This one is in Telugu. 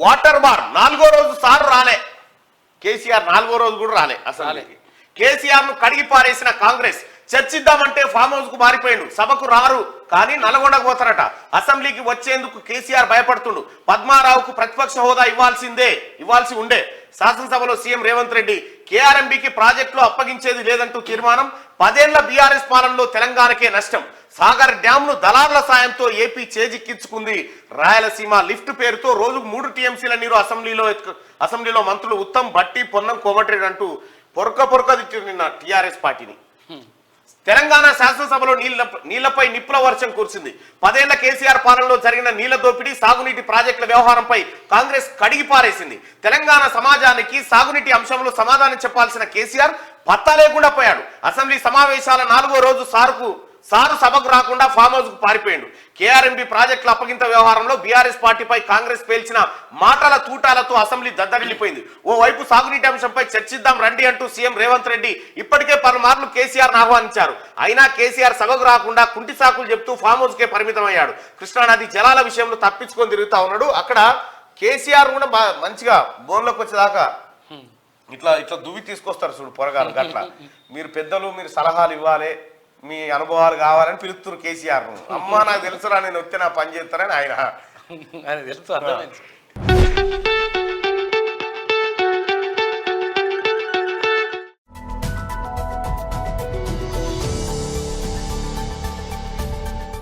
వాటర్ బార్ 4వ రోజు సార్ రాలే. కేసీఆర్ 4వ రోజు కూడా రాలే అసెంబ్లీకి. కేసీఆర్ ను కడిగి పారేసిన కాంగ్రెస్ చర్చిద్దామంటే ఫామ్ హౌస్ కు మారిపోయిండు. సభకు రారు కానీ నల్గొండకు పోతారట. అసెంబ్లీకి వచ్చేందుకు కేసీఆర్ భయపడుతుండు. పద్మారావుకు ప్రతిపక్ష హోదా ఇవ్వాల్సి ఉండే. శాసనసభలో సీఎం రేవంత్ రెడ్డి కేఆర్ఎంబీకి ప్రాజెక్టులు అప్పగించేది లేదంటూ తీర్మానం. 10 ఏళ్ల బీఆర్ఎస్ పాలనలో తెలంగాణకే నష్టం. సాగర్ డ్యామ్ ను దళార్ల సాయంతో ఏపీ చేజిక్కించుకుంది. రాయలసీమ లిఫ్ట్ పేరుతో రోజుకు 3 టీఎంసీల నీరు అసెంబ్లీలో మంత్రులు ఉత్తమ్, భట్టి, పొన్నం, కోమటిరెడ్డి అంటూ పొరక తిట్టిన టీఆర్ఎస్ పార్టీని. తెలంగాణ శాసనసభలో నీళ్లపై నిప్పుల వర్షం కురిసింది. 10 ఏళ్ల కేసీఆర్ పాలనలో జరిగిన నీళ్ల దోపిడీ, సాగునీటి ప్రాజెక్టుల వ్యవహారంపై కాంగ్రెస్ కడిగి పారేసింది. తెలంగాణ సమాజానికి సాగునీటి అంశంలో సమాధానం చెప్పాల్సిన కేసీఆర్ పత్తా లేకుండా పోయాడు. అసెంబ్లీ సమావేశాల 4వ రోజు సారు సభకు రాకుండా ఫామ్ హౌస్ కు పారిపోయాడు. కేఆర్ఎంబీ ప్రాజెక్టుల అప్పగింత వ్యవహారంలో బీఆర్ఎస్ పార్టీపై కాంగ్రెస్ పేల్చిన మాటల తూటాలతో అసెంబ్లీ దద్దరిల్లిపోయింది. ఓవైపు సాగునీటి అంశంపై చర్చిద్దాం రండి అంటూ సీఎం రేవంత్ రెడ్డి ఇప్పటికే పలుమార్లు కేసీఆర్ ఆహ్వానించారు. అయినా కేసీఆర్ సభకు రాకుండా కుంటి సాకులు చెప్తూ ఫామ్ హౌస్ కే పరిమితమయ్యాడు. కృష్ణానది జలాల విషయంలో తప్పించుకొని తిరుగుతా ఉన్నాడు. అక్కడ కేసీఆర్ కూడా మంచిగా బోన్లోకి వచ్చేదాకా ఇట్లా దువ్వి తీసుకొస్తారు చూడు పొరగాలు. అట్లా మీరు పెద్దలు, మీరు సలహాలు ఇవ్వాలి, మీ అనుభవాలు కావాలని పిలుస్తున్నారు కేసీఆర్. అమ్మా నాకు తెలుసురా, నేను వస్తే నా పని చేస్తారని ఆయన తెలుసు.